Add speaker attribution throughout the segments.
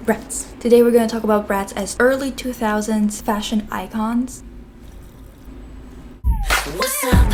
Speaker 1: Bratz. Today we're going to talk about Bratz as early 2000s fashion icons. What's up?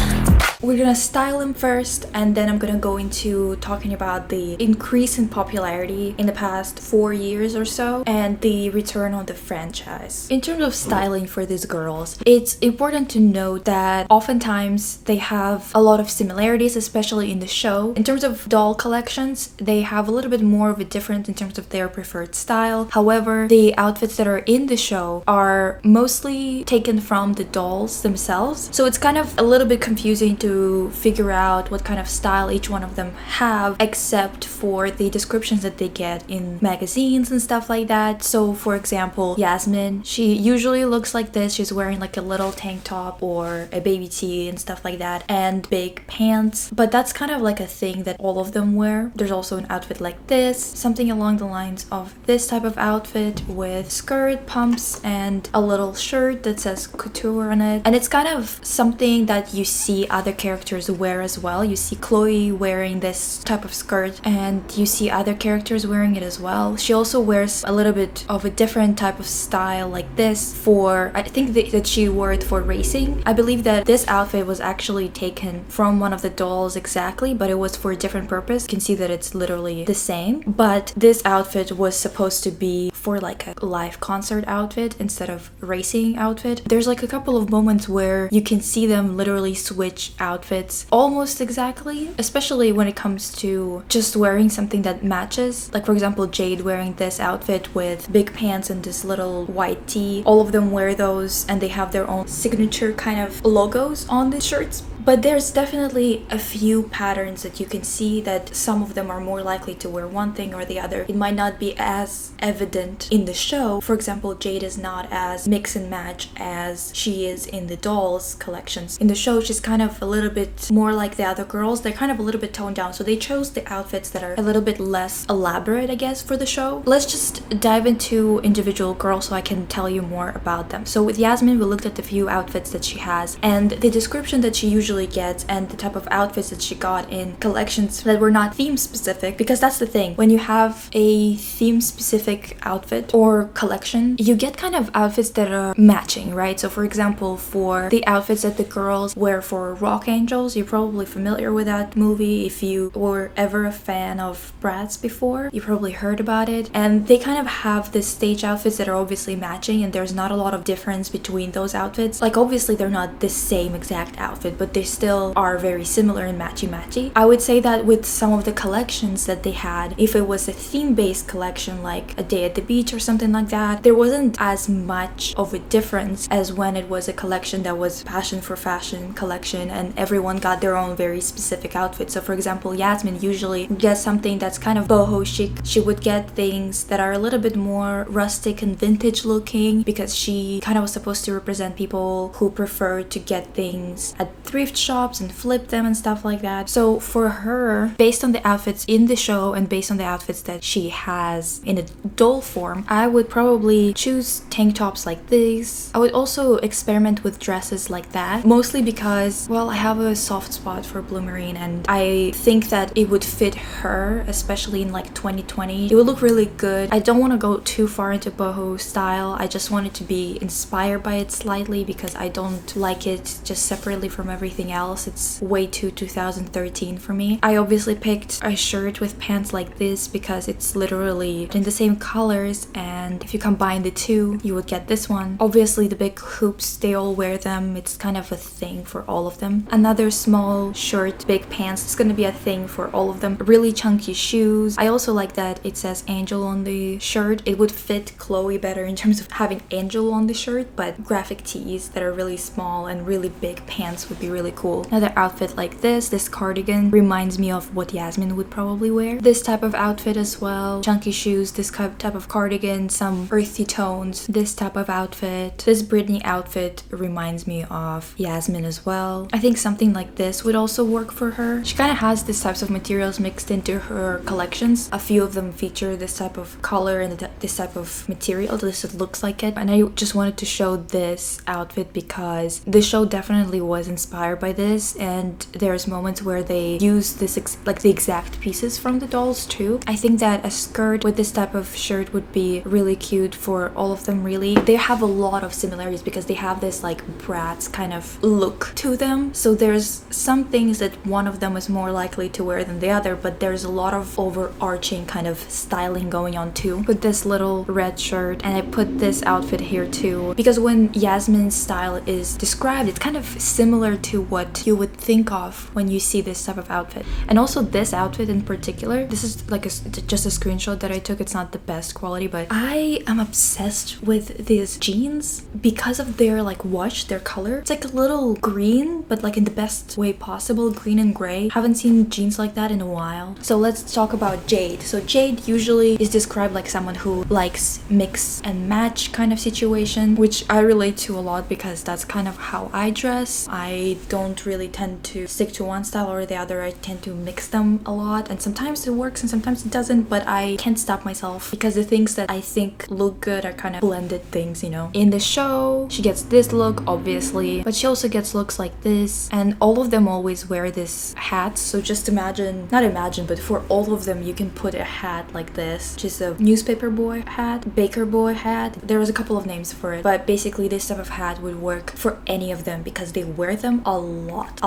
Speaker 1: We're gonna style him first, and then I'm gonna go into talking about the increase in popularity in the past 4 years or so and the return on the franchise. In terms of styling for these girls, it's important to note that oftentimes they have a lot of similarities, especially in the show. In terms of doll collections, they have a little bit more of a difference in terms of their preferred style. However, the outfits that are in the show are mostly taken from the dolls themselves, so it's kind of a little bit confusing to figure out what kind of style each one of them have, except for the descriptions that they get in magazines and stuff like that. So for example, Yamin, she usually looks like this. She's wearing like a little tank top or a baby tee and stuff like that, and big pants, but that's kind of like a thing that all of them wear. There's also an outfit like this, something along the lines of this type of outfit with skirt, pumps, and a little shirt that says couture on it, and it's kind of something that you see other characters wear as well. You see Cloe wearing this type of skirt, and you see other characters wearing it as well. She also wears a little bit of a different type of style like this for, I think that she wore it for racing. I believe that this outfit was actually taken from one of the dolls exactly, but it was for a different purpose. You can see that it's literally the same, but this outfit was supposed to be for like a live concert outfit instead of racing outfit. There's like a couple of moments where you can see them literally switch outfits almost exactly, especially when it comes to just wearing something that matches. Like for example, Jade wearing this outfit with big pants and this little white tee. All of them wear those, and they have their own signature kind of logos on the shirts. But there's definitely a few patterns that you can see that some of them are more likely to wear one thing or the other. It might not be as evident in the show. For example, Jade is not as mix and match as she is in the dolls collections. In the show, she's kind of a little bit more like the other girls. They're kind of a little bit toned down, so they chose the outfits that are a little bit less elaborate, I guess, for the show. Let's just dive into individual girls so I can tell you more about them. So with Yamin, we looked at the few outfits that she has and the description that she usually gets and the type of outfits that she got in collections that were not theme specific, because that's the thing. When you have a theme specific outfit or collection, you get kind of outfits that are matching, right? So for example, for the outfits that the girls wear for Rock Angels, you're probably familiar with that movie. If you were ever a fan of Bratz before, you probably heard about it, and they kind of have the stage outfits that are obviously matching, and there's not a lot of difference between those outfits. Like obviously they're not the same exact outfit, but they still are very similar and matchy. I would say that with some of the collections that they had, if it was a theme-based collection like a day at the beach or something like that, there wasn't as much of a difference as when it was a collection that was passion for fashion collection and everyone got their own very specific outfit. So for example, Yamin usually gets something that's kind of boho chic. She would get things that are a little bit more rustic and vintage looking because she kind of was supposed to represent people who prefer to get things at thrift shops and flip them and stuff like that. So for her, based on the outfits in the show and based on the outfits that she has in a doll form, I would probably choose tank tops like these. I would also experiment with dresses like that, mostly because, well, I have a soft spot for blue marine and I think that it would fit her, especially in like 2020. It would look really good. I don't want to go too far into boho style. I just want it to be inspired by it slightly because I don't like it just separately from everything else. It's way too 2013 for me. I obviously picked a shirt with pants like this because it's literally in the same colors, and if you combine the two, you would get this one. Obviously the big hoops, they all wear them. It's kind of a thing for all of them. Another small shirt, big pants, it's gonna be a thing for all of them. Really chunky shoes. I also like that it says angel on the shirt. It would fit Cloe better in terms of having angel on the shirt, but graphic tees that are really small and really big pants would be really cool. Another outfit like this cardigan reminds me of what Yamin would probably wear. This type of outfit as well. Chunky shoes, this type of cardigan, some earthy tones, this type of outfit. This Britney outfit reminds me of Yamin as well. I think something like this would also work for her. She kind of has these types of materials mixed into her collections. A few of them feature this type of color and this type of material. This looks like it. And I just wanted to show this outfit because the show definitely was inspired by this, and there's moments where they use this like the exact pieces from the dolls too. I think that a skirt with this type of shirt would be really cute for all of them. Really, they have a lot of similarities because they have this like Bratz kind of look to them. So there's some things that one of them is more likely to wear than the other, but there's a lot of overarching kind of styling going on too. With this little red shirt, and I put this outfit here too because when Yasmin's style is described, it's kind of similar to what you would think of when you see this type of outfit. And also this outfit in particular, this is like just a screenshot that I took. It's not the best quality, but I am obsessed with these jeans because of their like wash, their color. It's like a little green, but like in the best way possible, green and gray. Haven't seen jeans like that in a while. So let's talk about Jade. So Jade usually is described like someone who likes mix and match kind of situation, which I relate to a lot because that's kind of how I dress. I don't really tend to stick to one style or the other. I tend to mix them a lot, and sometimes it works and sometimes it doesn't, but I can't stop myself because the things that I think look good are kind of blended things, you know. In the show, she gets this look, obviously, but she also gets looks like this, and all of them always wear this hat. So just imagine, not imagine, but for all of them, you can put a hat like this, which is a newspaper boy hat, baker boy hat. There was a couple of names for it, but basically this type of hat would work for any of them because they wear them a lot.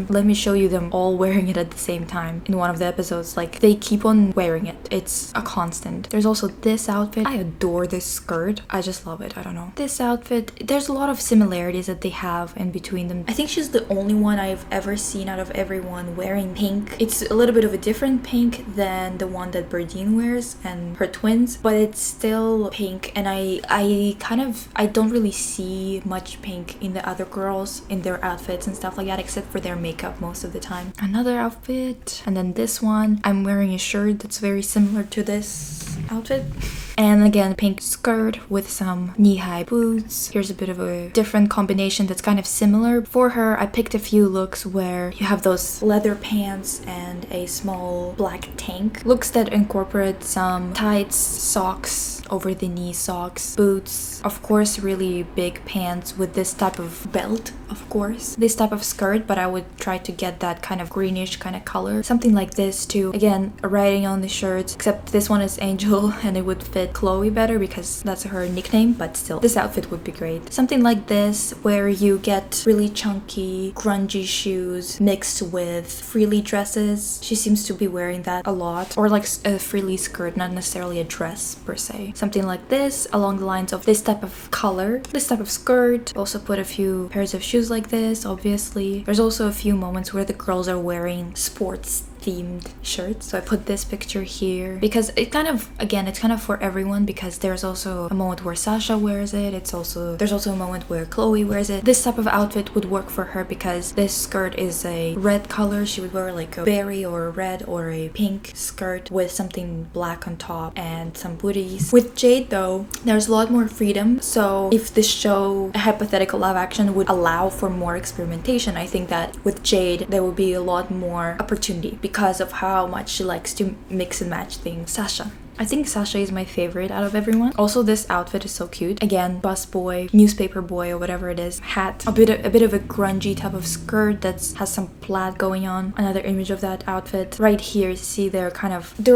Speaker 1: Let me show you them all wearing it at the same time in one of the episodes. Like, they keep on wearing it. It's a constant. There's also this outfit. I adore this skirt. I just love it. I don't know. This outfit, there's a lot of similarities that they have in between them. I think she's the only one I've ever seen out of everyone wearing pink. It's a little bit of a different pink than the one that Berdine wears and her twins, but it's still pink, and I don't really see much pink in the other girls in their outfits and stuff like that, except for their makeup most of the time. Another outfit, and then this one, I'm wearing a shirt that's very similar to this outfit. And again, pink skirt with some knee-high boots. Here's a bit of a different combination that's kind of similar. For her, I picked a few looks where you have those leather pants and a small black tank. Looks that incorporate some tights, socks, over the knee socks, boots, of course really big pants with this type of belt, of course. This type of skirt, but I would try to get that kind of greenish kind of color. Something like this too. Again, writing on the shirt, except this one is Angel and it would fit Chloe better because that's her nickname, but still, this outfit would be great. Something like this where you get really chunky, grungy shoes mixed with frilly dresses. She seems to be wearing that a lot. Or like a frilly skirt, not necessarily a dress per se. Something like this, along the lines of this type of color, this type of skirt. Also put a few pairs of shoes like this, obviously. There's also a few moments where the girls are wearing sports themed shirts. So I put this picture here because it kind of, again, it's kind of for everyone because there's also a moment where Sasha wears it. There's also a moment where Chloe wears it. This type of outfit would work for her because this skirt is a red color. She would wear like a berry or a red or a pink skirt with something black on top and some booties. With Jade though, there's a lot more freedom. So if the show, a hypothetical live action, would allow for more experimentation, I think that with Jade there would be a lot more opportunity because of how much she likes to mix and match things. Sasha. I think Sasha is my favorite out of everyone. Also, this outfit is so cute. Again, bus boy, newspaper boy, or whatever it is. Hat. A bit of a grungy type of skirt that has some plaid going on. Another image of that outfit. Right here, see they're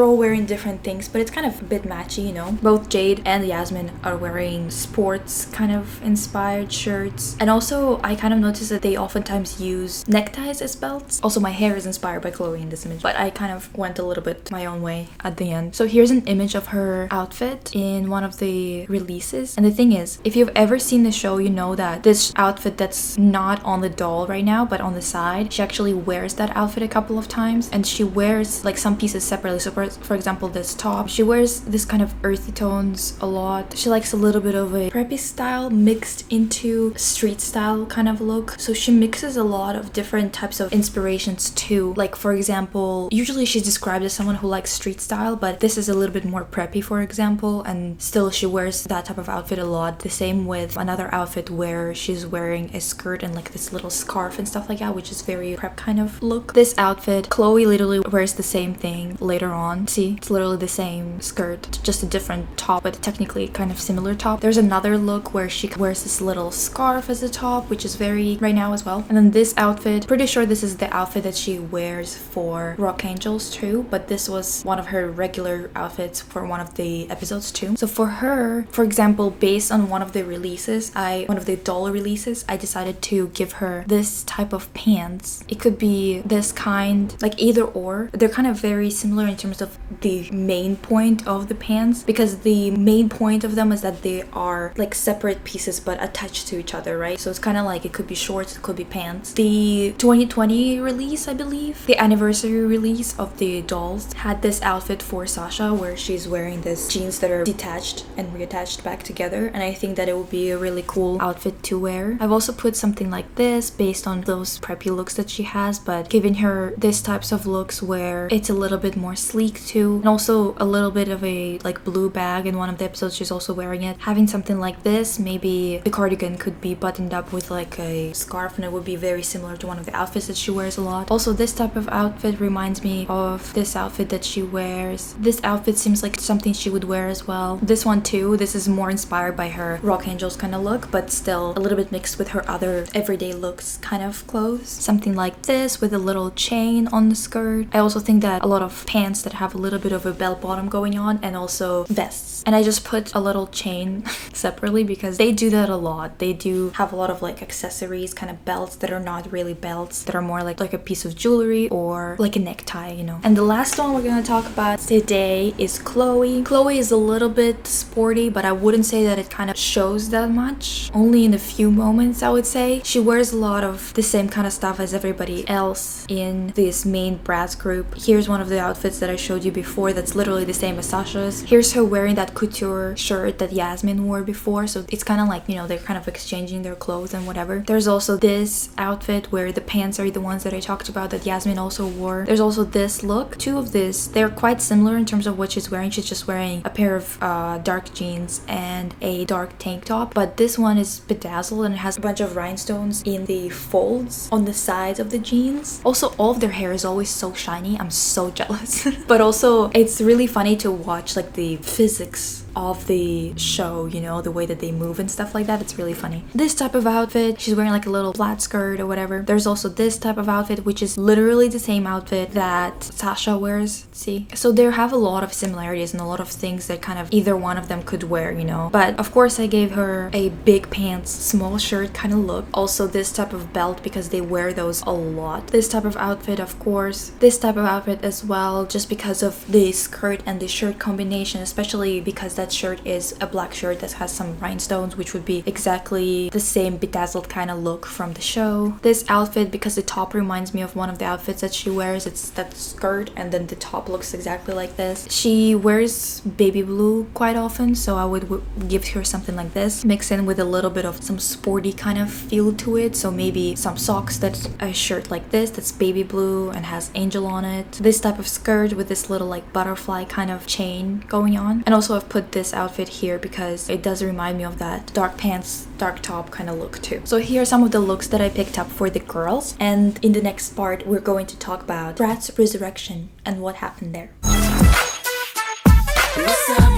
Speaker 1: all wearing different things, but it's kind of a bit matchy, you know. Both Jade and Yasmin are wearing sports kind of inspired shirts. And also, I kind of noticed that they oftentimes use neckties as belts. Also, my hair is inspired by Chloe in this image, but I kind of went a little bit my own way at the end. So here's an image of her outfit in one of the releases. And the thing is, if you've ever seen the show, you know that this outfit that's not on the doll right now but on the side, she actually wears that outfit a couple of times, and she wears like some pieces separately. So for example, this top, she wears this kind of earthy tones a lot. She likes a little bit of a preppy style mixed into street style kind of look. So she mixes a lot of different types of inspirations too. Like for example, usually she's described as someone who likes street style, but this is a little bit bit more preppy, for example, and still she wears that type of outfit a lot. The same with another outfit where she's wearing a skirt and like this little scarf and stuff like that, which is very prep kind of look. This outfit, Chloe literally wears the same thing later on. See, it's literally the same skirt, just a different top, but technically kind of similar top. There's another look where she wears this little scarf as a top, which is very right now as well. And then this outfit, pretty sure this is the outfit that she wears for Rock Angels too, but this was one of her regular outfits for one of the episodes too. So for her, for example, based on one of the releases, one of the doll releases, I decided to give her this type of pants. It could be this kind, like either or. They're kind of very similar in terms of the main point of the pants, because the main point of them is that they are like separate pieces but attached to each other, right? So it's kind of like it could be shorts, it could be pants. The 2020 release, I believe, the anniversary release of the dolls had this outfit for Sasha where she's wearing this jeans that are detached and reattached back together, and I think that it would be a really cool outfit to wear. I've also put something like this based on those preppy looks that she has, but giving her this types of looks where it's a little bit more sleek too, and also a little bit of a like blue bag. In one of the episodes she's also wearing it. Having something like this, maybe the cardigan could be buttoned up with like a scarf and it would be very similar to one of the outfits that she wears a lot. Also, this type of outfit reminds me of this outfit that she wears. This outfit seems like something she would wear as well. This one too, this is more inspired by her Rock Angels kind of look, but still a little bit mixed with her other everyday looks kind of clothes. Something like this with a little chain on the skirt. I also think that a lot of pants that have a little bit of a bell bottom going on, and also vests. And I just put a little chain separately because they do that a lot. They do have a lot of like accessories, kind of belts that are not really belts, that are more like a piece of jewelry or like a necktie, you know. And the last one we're gonna talk about today is Chloe. Chloe is a little bit sporty, but I wouldn't say that it kind of shows that much. Only in a few moments, I would say. She wears a lot of the same kind of stuff as everybody else in this main Bratz group. Here's one of the outfits that I showed you before that's literally the same as Sasha's. Here's her wearing that couture shirt that Yamin wore before, so it's kind of like, you know, they're kind of exchanging their clothes and whatever. There's also this outfit where the pants are the ones that I talked about that Yamin also wore. There's also this look. Two of this, they're quite similar in terms of what she's wearing. She's just wearing a pair of dark jeans and a dark tank top, but this one is bedazzled and it has a bunch of rhinestones in the folds on the sides of the jeans. Also, all of their hair is always so shiny. I'm so jealous. But also, it's really funny to watch like the physics of the show, you know, the way that they move and stuff like that. It's really funny. This type of outfit, she's wearing like a little flat skirt or whatever. There's also this type of outfit, which is literally the same outfit that Sasha wears. See? So they have a lot of similarities and a lot of things that kind of either one of them could wear, you know. But of course I gave her a big pants, small shirt kind of look. Also this type of belt because they wear those a lot. This type of outfit, of course. This type of outfit as well, just because of the skirt and the shirt combination, especially because that shirt is a black shirt that has some rhinestones, which would be exactly the same bedazzled kind of look from the show. This outfit, because the top reminds me of one of the outfits that she wears, it's that skirt and then the top looks exactly like this. She wears baby blue quite often, so I would give her something like this, mix in with a little bit of some sporty kind of feel to it. So maybe some socks, that's a shirt like this that's baby blue and has angel on it. This type of skirt with this little like butterfly kind of chain going on. And also I've put this outfit here because it does remind me of that dark pants, dark top kind of look too. So here are some of the looks that I picked up for the girls, and in the next part we're going to talk about Bratz resurrection and what happened there.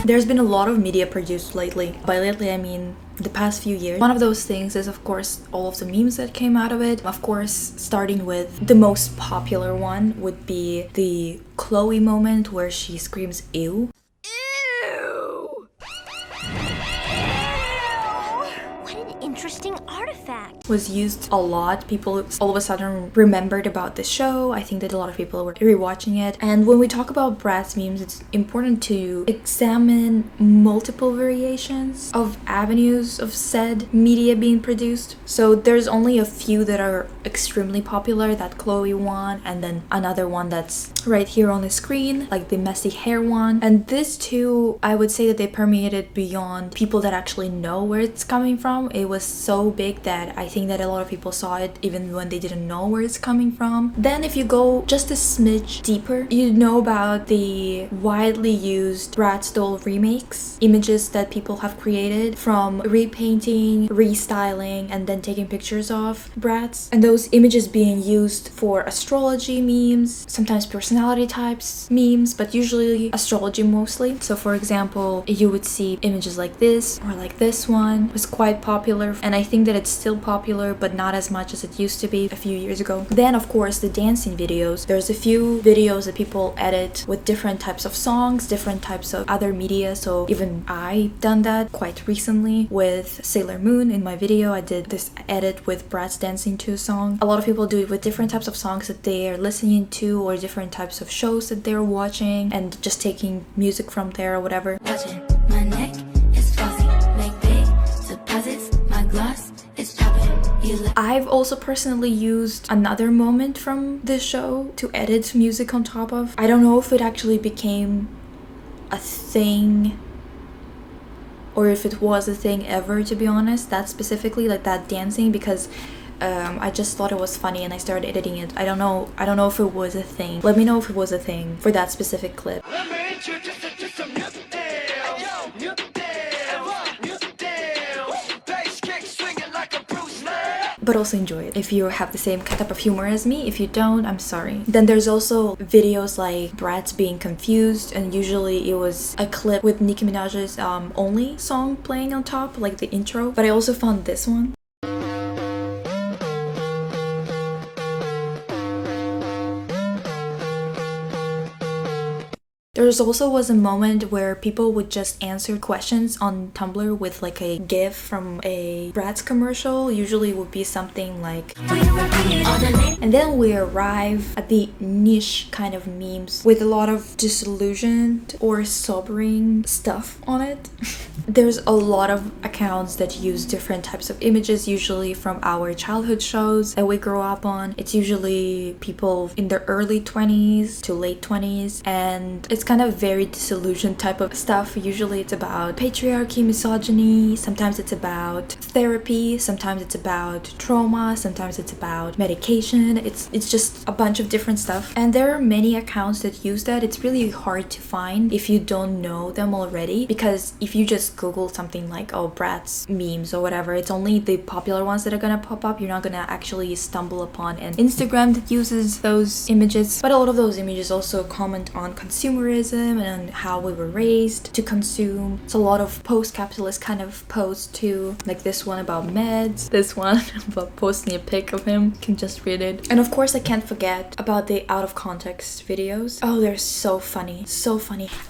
Speaker 1: There's been a lot of media produced lately. By lately I mean the past few years. One of those things is of course all of the memes that came out of it. Of course, starting with the most popular one would be the Chloe moment where she screams ew.
Speaker 2: Interesting artifact.
Speaker 1: Was used a lot. People all of a sudden remembered about the show. I think that a lot of people were rewatching it. And when we talk about Bratz memes, it's important to examine multiple variations of avenues of said media being produced. So there's only a few that are extremely popular, that Chloe one, and then another one that's right here on the screen, like the messy hair one. And this too, I would say that they permeated beyond people that actually know where it's coming from. It was so big that that I think that a lot of people saw it even when they didn't know where it's coming from. Then if you go just a smidge deeper, you know about the widely used Bratz doll remakes, images that people have created from repainting, restyling, and then taking pictures of Bratz. And those images being used for astrology memes, sometimes personality types memes, but usually astrology mostly. So for example, you would see images like this, or like this one was quite popular, and I think that it's still popular, but not as much as it used to be a few years ago. Then of course the dancing videos. There's a few videos that people edit with different types of songs, different types of other media. So even I done that quite recently with Sailor Moon. In my video I did this edit with Bratz dancing to a song. A lot of people do it with different types of songs that they are listening to, or different types of shows that they're watching, and just taking music from there or whatever.
Speaker 3: Watching my neck is fuzzy, make big deposits, my gloss is popping.
Speaker 1: I've also personally used another moment from this show to edit music on top of. I don't know if it actually became a thing or if it was a thing ever, to be honest, that specifically, like that dancing, because I just thought it was funny and I started editing it. I don't know if it was a thing. Let me know if it was a thing for that specific clip. But also enjoy it if you have the same type of humor as me. If you don't, I'm sorry. Then there's also videos like Bratz being confused, and usually it was a clip with Nicki Minaj's Only song playing on top, like the intro. But I also found this one. There also was a moment where people would just answer questions on Tumblr with like a GIF from a Bratz commercial. Usually it would be something like, and then we arrive at the niche kind of memes with a lot of disillusioned or sobering stuff on it. There's a lot of accounts that use different types of images, usually from our childhood shows that we grow up on. It's usually people in their early 20s to late 20s, and it's kind of very disillusioned type of stuff. Usually it's about patriarchy, misogyny, sometimes it's about therapy, sometimes it's about trauma, sometimes it's about medication. It's just a bunch of different stuff, and there are many accounts that use that. It's really hard to find if you don't know them already, because if you just Google something like, oh, Bratz memes or whatever, it's only the popular ones that are gonna pop up. You're not gonna actually stumble upon an Instagram that uses those images. But a lot of those images also comment on consumerism and on how we were raised to consume. It's a lot of post-capitalist kind of posts too, like this one about meds, this one about posting a pic of him. You can just read it. And of course I can't forget about the out of context videos. Oh, they're so funny,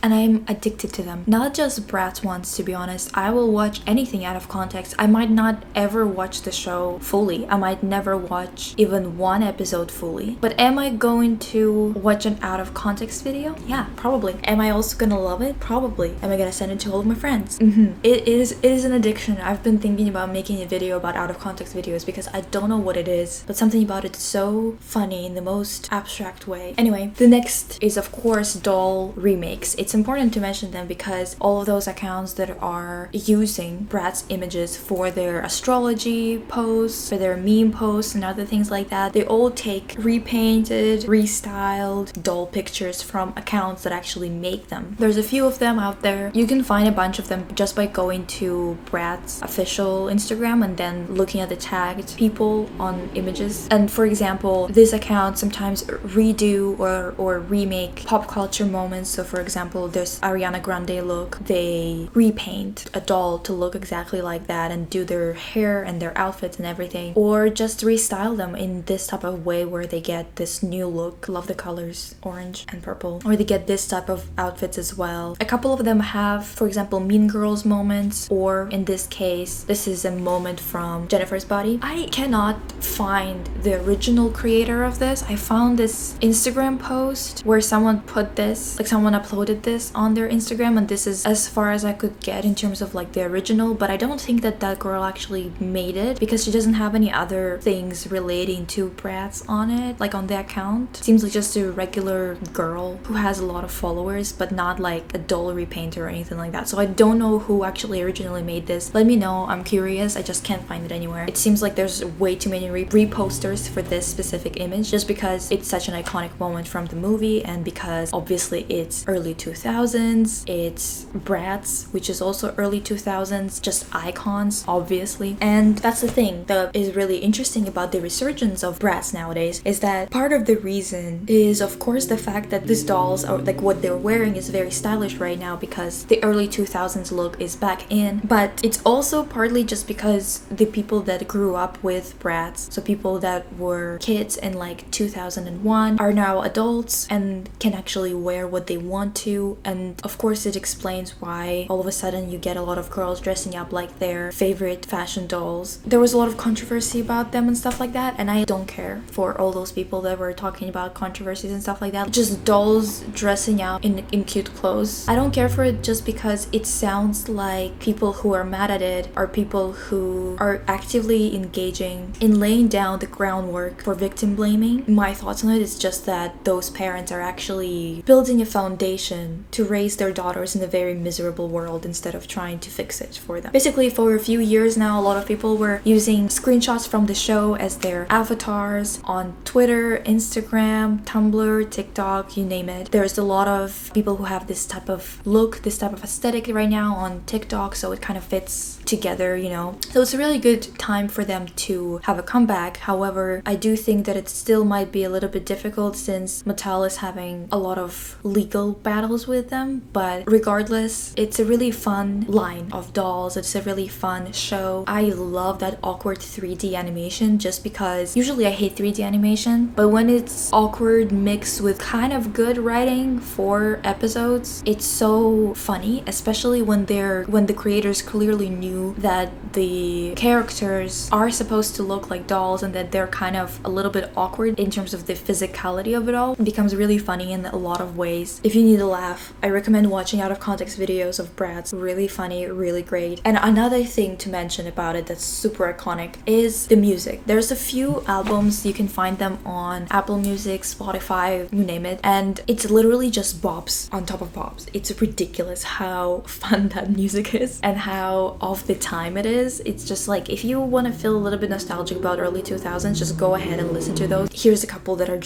Speaker 1: and I'm addicted to them. Not just Bratz ones, to be honest. I will watch anything out of context. I might not ever watch the show fully. I might never watch even one episode fully. But am I going to watch an out of context video? Yeah, probably. Am I also gonna love it? Probably. Am I gonna send it to all of my friends? It is an addiction. I've been thinking about making a video about out of context videos because I don't know what it is, but something about it's so funny in the most abstract way. Anyway, the next is of course doll remakes. It's important to mention them because all of those accounts that are using Bratz images for their astrology posts, for their meme posts and other things like that, they all take repainted, restyled doll pictures from accounts that actually make them. There's a few of them out there. You can find a bunch of them just by going to Bratz official Instagram and then looking at the tagged people on images. And for example, this account sometimes redo or remake pop culture moments. So for example, there's Ariana Grande look. They repaint a doll to look exactly like that and do their hair and their outfits and everything, or just restyle them in this type of way where they get this new look. Love the colors orange and purple, or they get this type of outfits as well. A couple of them have, for example, Mean Girls moments, or in this case this is a moment from Jennifer's Body. I cannot find the original creator of this. I found this Instagram post where someone put this, like someone uploaded this on their Instagram, and this is as far as I could get in terms of like the original, but I don't think that that girl actually made it because she doesn't have any other things relating to Bratz on it, like on the account. Seems like just a regular girl who has a lot of followers followers, but not like a doll repainter or anything like that. So I don't know who actually originally made this. Let me know, I'm curious. I just can't find it anywhere. It seems like there's way too many reposters for this specific image, just because it's such an iconic moment from the movie, and because obviously it's early 2000s, it's Bratz, which is also early 2000s, just icons obviously. And that's the thing that is really interesting about the resurgence of Bratz nowadays, is that part of the reason is of course the fact that these dolls, or like what they're wearing, is very stylish right now because the early 2000s look is back in, but it's also partly just because the people that grew up with Bratz, so people that were kids in like 2001, are now adults and can actually wear what they want to. And of course it explains why all of a sudden you get a lot of girls dressing up like their favorite fashion dolls. There was a lot of controversy about them and stuff like that, and I don't care for all those people that were talking about controversies and stuff like that. Just dolls dressing out in cute clothes, I don't care for it, just because it sounds like people who are mad at it are people who are actively engaging in laying down the groundwork for victim blaming. My thoughts on it is just that those parents are actually building a foundation to raise their daughters in a very miserable world instead of trying to fix it for them. Basically, for a few years now, a lot of people were using screenshots from the show as their avatars on Twitter, Instagram, Tumblr, TikTok, you name it. There's a lot of people who have this type of look, this type of aesthetic right now on TikTok, so it kind of fits together, you know. So it's a really good time for them to have a comeback. However, I do think that it still might be a little bit difficult since Mattel is having a lot of legal battles with them. But regardless, it's a really fun line of dolls. It's a really fun show. I love that awkward 3D animation, just because usually I hate 3D animation, but when it's awkward mixed with kind of good writing for episodes, it's so funny, especially when the creators clearly knew that the characters are supposed to look like dolls and that they're kind of a little bit awkward in terms of the physicality of it all. It becomes really funny in a lot of ways. If you need a laugh, I recommend watching out of context videos of Bratz. Really funny, really great. And another thing to mention about it that's super iconic is the music. There's a few albums, you can find them on Apple Music, Spotify, you name it, and it's literally just bops on top of bops. It's ridiculous how fun that music is and how off the time it is. It's just like, if you want to feel a little bit nostalgic about early 2000s, just go ahead and listen to those. Here's a couple that are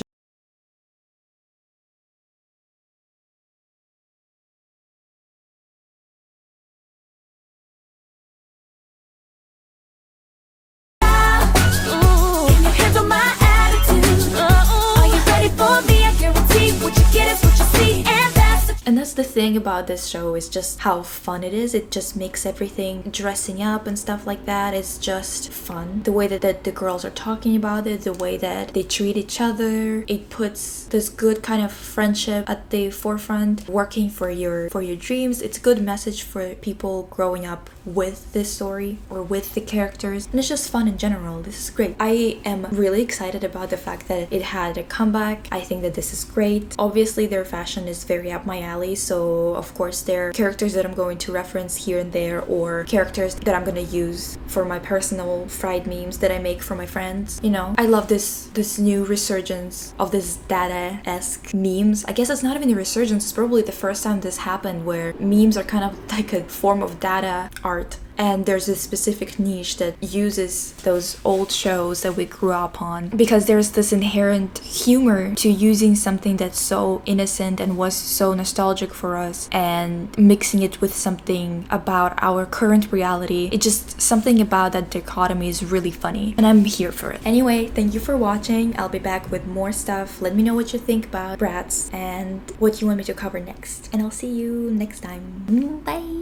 Speaker 1: And that's the thing about this show, is just how fun it is. It just makes everything, dressing up and stuff like that, is just fun. The way that the girls are talking about it, the way that they treat each other, it puts this good kind of friendship at the forefront, working for your dreams. It's a good message for people growing up with this story or with the characters, and it's just fun in general. This is great. I am really excited about the fact that it had a comeback. I think that this is great. Obviously their fashion is very up my alley, so of course they're characters that I'm going to reference here and there, or characters that I'm gonna use for my personal fried memes that I make for my friends. You know, I love this new resurgence of this Dada-esque memes. I guess it's not even a resurgence, it's probably the first time this happened where memes are kind of like a form of Dada art. And there's this specific niche that uses those old shows that we grew up on, because there's this inherent humor to using something that's so innocent and was so nostalgic for us and mixing it with something about our current reality. It just, something about that dichotomy is really funny, and I'm here for it. Anyway, thank you for watching. I'll be back with more stuff. Let me know what you think about Bratz and what you want me to cover next, and I'll see you next time. Bye!